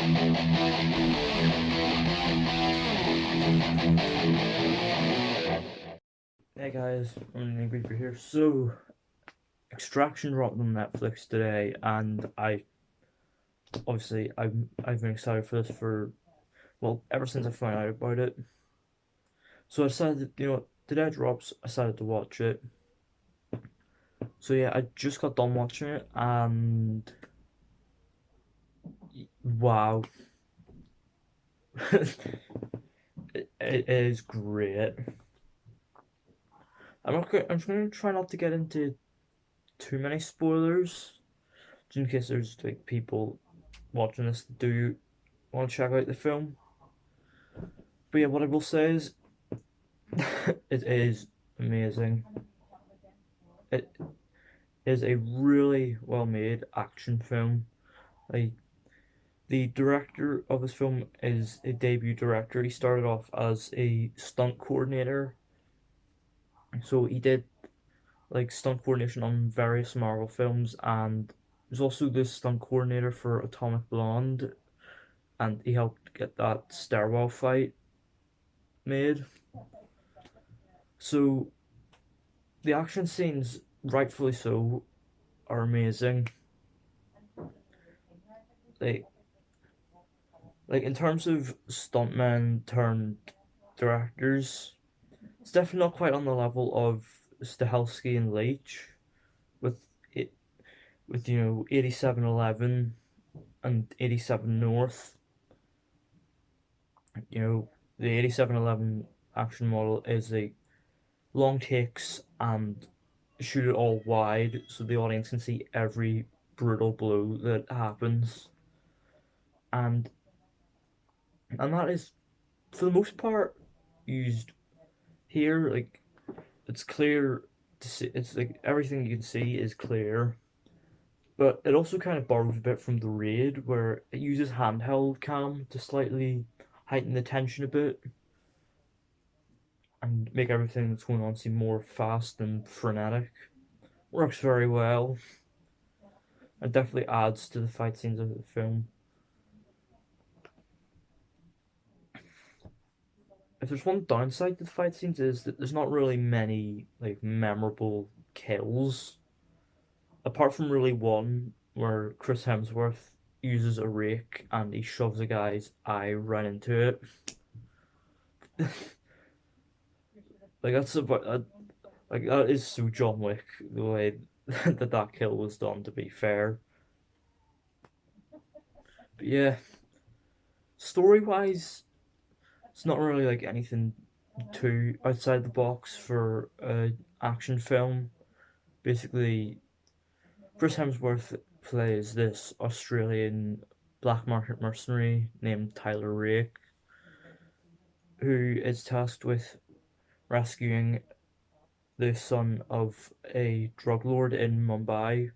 Hey guys, I'm Angry for here. So, Extraction dropped on Netflix today, and I've been excited for this for ever since I found out about it. So I decided, today it drops. I decided to watch it. So yeah, I just got done watching it, and wow, it is great. I'm just gonna try not to get into too many spoilers, just in case there's like people watching this that do want to check out the film. But yeah, what I will say is it is amazing. It is a really well made action film. Like the director of this film is a debut director. He started off as a stunt coordinator. So he did like stunt coordination on various Marvel films, and was also the stunt coordinator for Atomic Blonde, and he helped get that stairwell fight made. So the action scenes, rightfully so, are amazing. Like in terms of stuntmen turned directors, it's definitely not quite on the level of Stahelski and Leitch with it with 8711 and 87 North. The 8711 action model is a long takes and shoot it all wide so the audience can see every brutal blow that happens. And that is for the most part used here. Like it's clear to see, it's like everything you can see is clear, but it also kind of borrows a bit from the Raid, where it uses handheld cam to slightly heighten the tension a bit and make everything that's going on seem more fast and frenetic. Works very well and definitely adds to the fight scenes of the film. If there's one downside to the fight scenes, is that there's not really many like memorable kills, apart from really one where Chris Hemsworth uses a rake and he shoves a guy's eye right into it. Like that's about like that is so John Wick the way that kill was done. To be fair, but yeah, story wise, it's not really like anything too outside the box for a action film. Basically, Chris Hemsworth plays this Australian black market mercenary named Tyler Rake, who is tasked with rescuing the son of a drug lord in Mumbai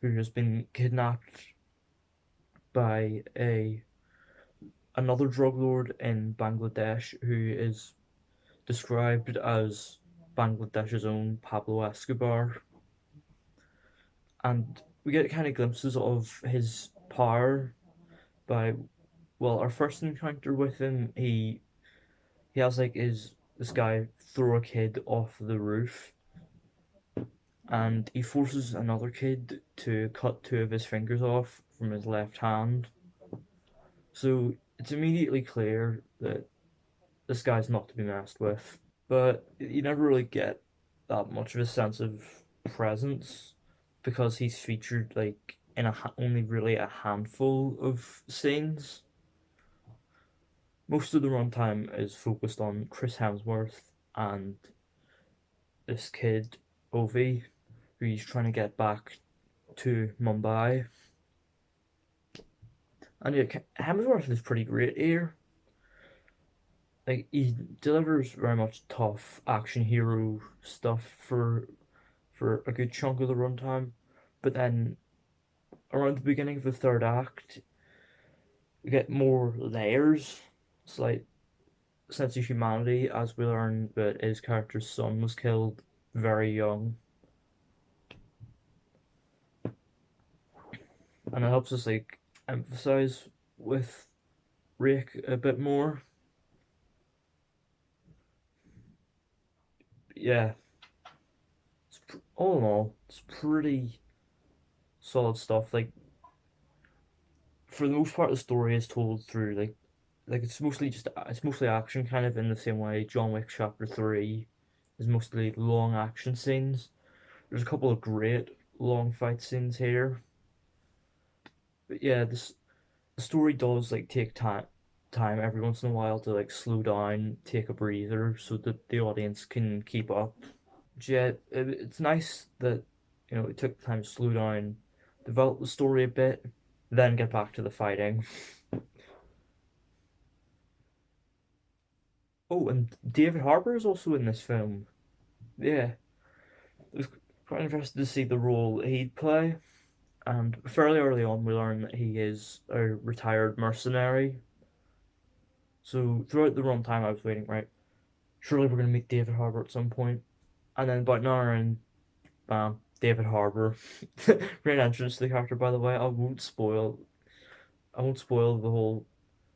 who has been kidnapped by a another drug lord in Bangladesh who is described as Bangladesh's own Pablo Escobar. And we get kind of glimpses of his power by our first encounter with him. He has like his this guy throw a kid off the roof, and he forces another kid to cut two of his fingers off from his left hand. So it's immediately clear that this guy's not to be messed with. But you never really get that much of a sense of presence because he's featured like in only really a handful of scenes. Most of the runtime is focused on Chris Hemsworth and this kid Ovi, who he's trying to get back to Mumbai. And yeah, Hemsworth is pretty great here. Like he delivers very much tough action hero stuff for a good chunk of the runtime, but then around the beginning of the third act, we get more layers. It's like sense of humanity as we learn that his character's son was killed very young, and it helps us like emphasize with Rick a bit more. Yeah, all in all, it's pretty solid stuff. Like for the most part, the story is told through like it's mostly action, kind of in the same way John Wick Chapter 3 is mostly long action scenes. There's a couple of great long fight scenes here, but yeah, the story does like take time every once in a while to like slow down, take a breather, so that the audience can keep up. But yeah, it's nice that it took time to slow down, develop the story a bit, then get back to the fighting. Oh, and David Harbour is also in this film. Yeah, it was quite interesting to see the role he'd play. And fairly early on, we learn that he is a retired mercenary. So throughout the runtime, I was waiting, right? Surely we're gonna meet David Harbour at some point. And then about an hour in, bam, David Harbour. Great entrance to the character, by the way. I won't spoil the whole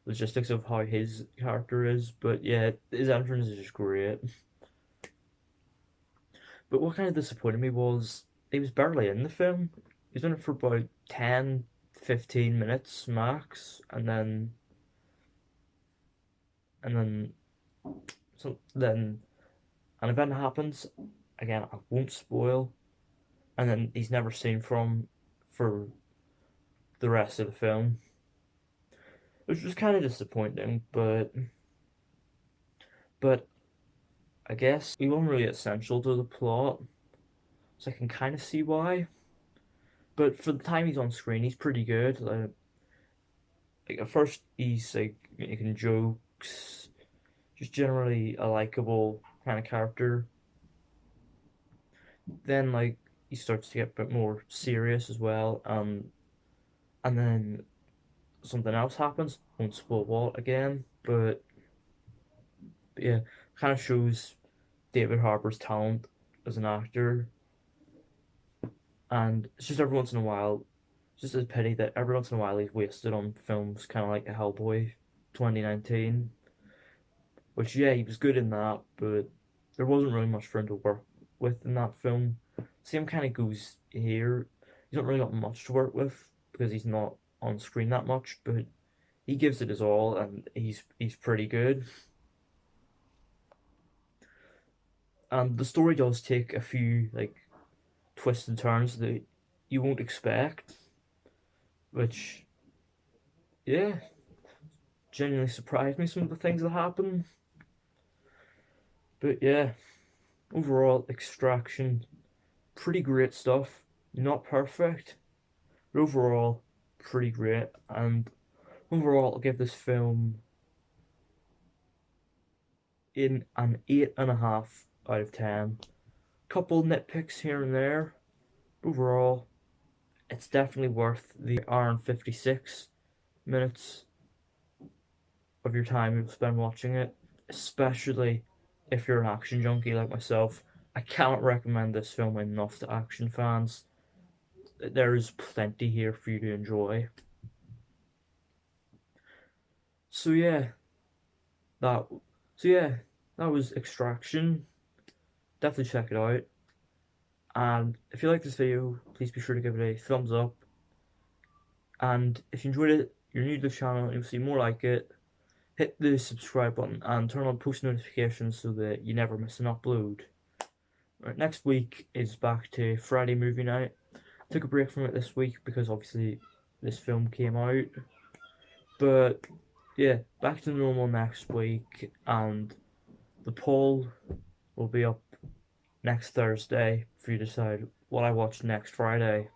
logistics of how his character is, but yeah, his entrance is just great. But what kind of disappointed me was he was barely in the film. He was in it for about 10, 15 minutes max, and then then an event happens. Again, I won't spoil, and then he's never seen from for the rest of the film, which was kind of disappointing. But I guess he wasn't really essential to the plot, so I can kind of see why. But for the time he's on screen, he's pretty good. Like at first, he's like making jokes, just generally a likable kind of character. Then like he starts to get a bit more serious as well, and then something else happens. Won't spoil what again, but yeah, kind of shows David Harbour's talent as an actor, and it's just every once in a while, it's just a pity that every once in a while he's wasted on films kind of like Hellboy 2019, which yeah, he was good in that, but there wasn't really much for him to work with in that film. Same kind of goes here. He's not really got much to work with because he's not on screen that much, but he gives it his all, and he's pretty good. And the story does take a few like twists and turns that you won't expect, which yeah, genuinely surprised me some of the things that happen. But yeah, overall, Extraction, pretty great stuff. Not perfect, but overall, pretty great. And overall, I'll give this film in an 8.5 out of 10. Couple nitpicks here and there. Overall, it's definitely worth the hour and 56 minutes of your time you'll spend watching it, especially if you're an action junkie like myself. I cannot recommend this film enough to action fans. There is plenty here for you to enjoy. So yeah, that so yeah, that was Extraction. Definitely check it out. And if you like this video, please be sure to give it a thumbs up. And if you enjoyed it, you're new to the channel and you'll see more like it, hit the subscribe button and turn on post notifications so that you never miss an upload. Right, next week is back to Friday movie night. I took a break from it this week because obviously this film came out. But yeah, back to normal next week, and the poll will be up next Thursday for you to decide what I watch next Friday.